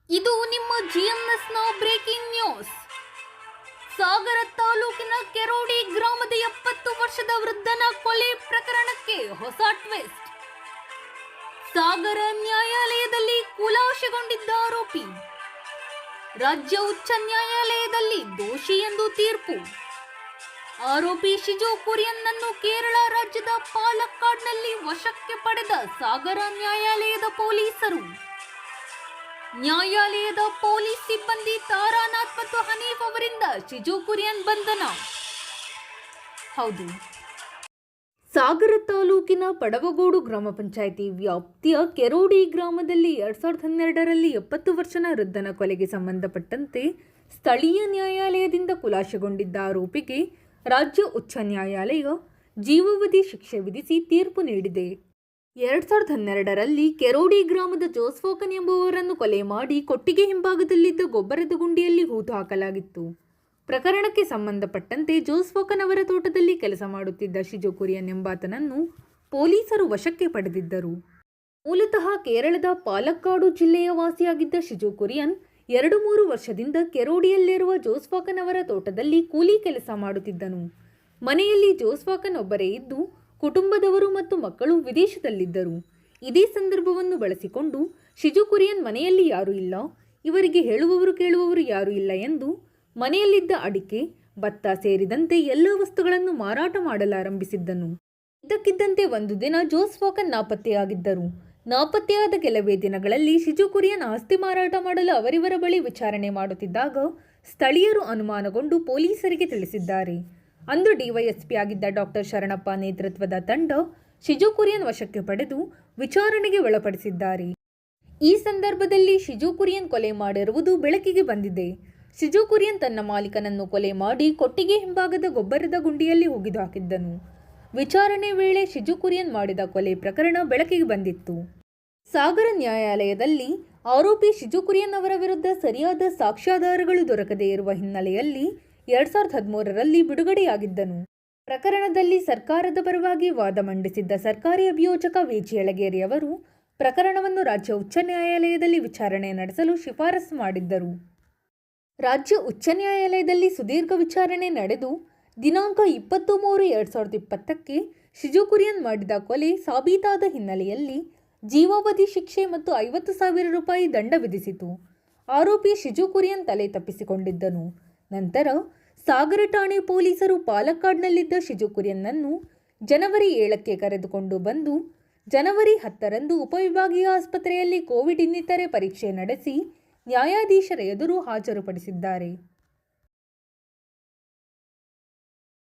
ಇದು ನಿಮ್ಮ ಜಿಎಂಎಸ್ನ breaking news. ಸಾಗರ ತಾಲೂಕಿನ ಕೆರೋಡಿ ಗ್ರಾಮದ 70 ವರ್ಷದ ವೃದ್ಧನ ಕೊಲೆ ಪ್ರಕರಣಕ್ಕೆ ಹೊಸ ಟ್ವಿಸ್ಟ್. ಸಾಗರ ನ್ಯಾಯಾಲಯದಲ್ಲಿ ಖುಲಾಸೆಗೊಂಡಿದ್ದ ಆರೋಪಿ ರಾಜ್ಯ ಉಚ್ಚ ನ್ಯಾಯಾಲಯದಲ್ಲಿ ದೋಷಿ ಎಂದು ತೀರ್ಪು. ಆರೋಪಿ ಶಿಜು ಕುರಿಯನ್ ನನ್ನು ಕೇರಳ ರಾಜ್ಯದ ಪಾಲಕ್ಕಾಡ್ನಲ್ಲಿ ವಶಕ್ಕೆ ಪಡೆದ ಸಾಗರ ನ್ಯಾಯಾಲಯದ ಪೊಲೀಸರು. ನ್ಯಾಯಾಲಯದ ಪೊಲೀಸ್ ಸಿಬ್ಬಂದಿ ತಾರಾನಾಥ್ ಮತ್ತು ಹನೀಫ್ ಅವರಿಂದ ಶಿಜು ಕುರಿಯನ್ ಬಂಧನ. ಹೌದು, ಸಾಗರ ತಾಲೂಕಿನ ಪಡವಗೋಡು ಗ್ರಾಮ ಪಂಚಾಯಿತಿ ವ್ಯಾಪ್ತಿಯ ಕೆರೋಡಿ ಗ್ರಾಮದಲ್ಲಿ 2012ರಲ್ಲಿ 70 ವರ್ಷದ ವೃದ್ಧನ ಕೊಲೆಗೆ ಸಂಬಂಧಪಟ್ಟಂತೆ ಸ್ಥಳೀಯ ನ್ಯಾಯಾಲಯದಿಂದ ಖುಲಾಸೆಗೊಂಡಿದ್ದ ಆರೋಪಿಗೆ ರಾಜ್ಯ ಉಚ್ಚ ನ್ಯಾಯಾಲಯ ಜೀವಾವಧಿ ಶಿಕ್ಷೆ ವಿಧಿಸಿ ತೀರ್ಪು ನೀಡಿದೆ. 2012ರಲ್ಲಿ ಕೆರೋಡಿ ಗ್ರಾಮದ ಜೋಸ್ಫೋಕನ್ ಎಂಬುವವರನ್ನು ಕೊಲೆ ಮಾಡಿ ಕೊಟ್ಟಿಗೆ ಹಿಂಭಾಗದಲ್ಲಿದ್ದ ಗೊಬ್ಬರದ ಗುಂಡಿಯಲ್ಲಿ ಹೂತು ಹಾಕಲಾಗಿತ್ತು. ಪ್ರಕರಣಕ್ಕೆ ಸಂಬಂಧಪಟ್ಟಂತೆ ಜೋಸ್ಫೋಕನ್ ಅವರ ತೋಟದಲ್ಲಿ ಕೆಲಸ ಮಾಡುತ್ತಿದ್ದ ಶಿಜು ಕುರಿಯನ್ ಎಂಬಾತನನ್ನು ಪೊಲೀಸರು ವಶಕ್ಕೆ ಪಡೆದಿದ್ದರು. ಮೂಲತಃ ಕೇರಳದ ಪಾಲಕ್ಕಾಡು ಜಿಲ್ಲೆಯ ವಾಸಿಯಾಗಿದ್ದ ಶಿಜು ಕುರಿಯನ್ 2-3 ವರ್ಷದಿಂದ ಕೆರೋಡಿಯಲ್ಲಿರುವ ಜೋಸ್ಫೋಕನ್ ಅವರ ತೋಟದಲ್ಲಿ ಕೂಲಿ ಕೆಲಸ ಮಾಡುತ್ತಿದ್ದನು. ಮನೆಯಲ್ಲಿ ಜೋಸ್ಫೋಕನ್ ಒಬ್ಬರೇ ಇದ್ದು ಕುಟುಂಬದವರು ಮತ್ತು ಮಕ್ಕಳು ವಿದೇಶದಲ್ಲಿದ್ದರು. ಇದೇ ಸಂದರ್ಭವನ್ನು ಬಳಸಿಕೊಂಡು ಶಿಜು ಕುರಿಯನ್ ಮನೆಯಲ್ಲಿ ಯಾರೂ ಇಲ್ಲ, ಇವರಿಗೆ ಹೇಳುವವರು ಕೇಳುವವರು ಯಾರೂ ಇಲ್ಲ ಎಂದು ಮನೆಯಲ್ಲಿದ್ದ ಅಡಿಕೆ, ಭತ್ತ ಸೇರಿದಂತೆ ಎಲ್ಲ ವಸ್ತುಗಳನ್ನು ಮಾರಾಟ ಮಾಡಲಾರಂಭಿಸಿದ್ದನು. ಇದ್ದಕ್ಕಿದ್ದಂತೆ ಒಂದು ದಿನ ಜೋಸ್ಫೋಕನ್ ನಾಪತ್ತೆಯಾಗಿದ್ದರು. ನಾಪತ್ತೆಯಾದ ಕೆಲವೇ ದಿನಗಳಲ್ಲಿ ಶಿಜು ಕುರಿಯನ್ ಆಸ್ತಿ ಮಾರಾಟ ಮಾಡಲು ಅವರಿವರ ಬಳಿ ವಿಚಾರಣೆ ಮಾಡುತ್ತಿದ್ದಾಗ ಸ್ಥಳೀಯರು ಅನುಮಾನಗೊಂಡು ಪೊಲೀಸರಿಗೆ ತಿಳಿಸಿದ್ದಾರೆ. ಅಂದು ಡಿವೈಎಸ್ಪಿ ಆಗಿದ್ದ ಡಾಕ್ಟರ್ ಶರಣಪ್ಪ ನೇತೃತ್ವದ ತಂಡ ಶಿಜು ಕುರಿಯನ್ ವಶಕ್ಕೆ ಪಡೆದು ವಿಚಾರಣೆಗೆ ಒಳಪಡಿಸಿದ್ದಾರೆ. ಈ ಸಂದರ್ಭದಲ್ಲಿ ಶಿಜು ಕುರಿಯನ್ ಕೊಲೆ ಮಾಡಿರುವುದು ಬೆಳಕಿಗೆ ಬಂದಿದೆ. ಶಿಜು ಕುರಿಯನ್ ತನ್ನ ಮಾಲೀಕನನ್ನು ಕೊಲೆ ಮಾಡಿ ಕೊಟ್ಟಿಗೆ ಹಿಂಭಾಗದ ಗೊಬ್ಬರದ ಗುಂಡಿಯಲ್ಲಿ ಒಗೆದು ಹಾಕಿದ್ದನು. ವಿಚಾರಣೆ ವೇಳೆ ಶಿಜು ಕುರಿಯನ್ ಮಾಡಿದ ಕೊಲೆ ಪ್ರಕರಣ ಬೆಳಕಿಗೆ ಬಂದಿತ್ತು. ಸಾಗರ ನ್ಯಾಯಾಲಯದಲ್ಲಿ ಆರೋಪಿ ಶಿಜು ಕುರಿಯನ್ ಅವರ ವಿರುದ್ಧ ಸರಿಯಾದ ಸಾಕ್ಷ್ಯಾಧಾರಗಳು ದೊರಕದೇ ಇರುವ ಹಿನ್ನೆಲೆಯಲ್ಲಿ 2013ರಲ್ಲಿ ಬಿಡುಗಡೆಯಾಗಿದ್ದನು. ಪ್ರಕರಣದಲ್ಲಿ ಸರ್ಕಾರದ ಪರವಾಗಿ ವಾದ ಮಂಡಿಸಿದ್ದ ಸರ್ಕಾರಿ ಅಭಿಯೋಜಕ ವಿ.ಜಿ. ಯಳಗೇರಿ ಅವರು ಪ್ರಕರಣವನ್ನು ರಾಜ್ಯ ಉಚ್ಚ ನ್ಯಾಯಾಲಯದಲ್ಲಿ ವಿಚಾರಣೆ ನಡೆಸಲು ಶಿಫಾರಸು ಮಾಡಿದ್ದರು. ರಾಜ್ಯ ಉಚ್ಚ ನ್ಯಾಯಾಲಯದಲ್ಲಿ ಸುದೀರ್ಘ ವಿಚಾರಣೆ ನಡೆದು ದಿನಾಂಕ 20-3-2020ಕ್ಕೆ ಶಿಜು ಕುರಿಯನ್ ಮಾಡಿದ ಕೊಲೆ ಸಾಬೀತಾದ ಹಿನ್ನೆಲೆಯಲ್ಲಿ ಜೀವಾವಧಿ ಶಿಕ್ಷೆ ಮತ್ತು 50,000 ರೂಪಾಯಿ ದಂಡ ವಿಧಿಸಿತು. ಆರೋಪಿ ಶಿಜು ಕುರಿಯನ್ ತಲೆ ತಪ್ಪಿಸಿಕೊಂಡಿದ್ದನು. ನಂತರ ಸಾಗರ ಠಾಣೆ ಪೊಲೀಸರು ಪಾಲಕ್ಕಾಡ್ನಲ್ಲಿದ್ದ ಶಿಜು ಕುರಿಯನ್ನನ್ನು ಜನವರಿ 7ಕ್ಕೆ ಕರೆದುಕೊಂಡು ಬಂದು ಜನವರಿ 10ರಂದು ಉಪವಿಭಾಗೀಯ ಆಸ್ಪತ್ರೆಯಲ್ಲಿ ಕೋವಿಡ್ ಇನ್ನಿತರೆ ಪರೀಕ್ಷೆ ನಡೆಸಿ ನ್ಯಾಯಾಧೀಶರ ಎದುರು ಹಾಜರುಪಡಿಸಿದ್ದಾರೆ.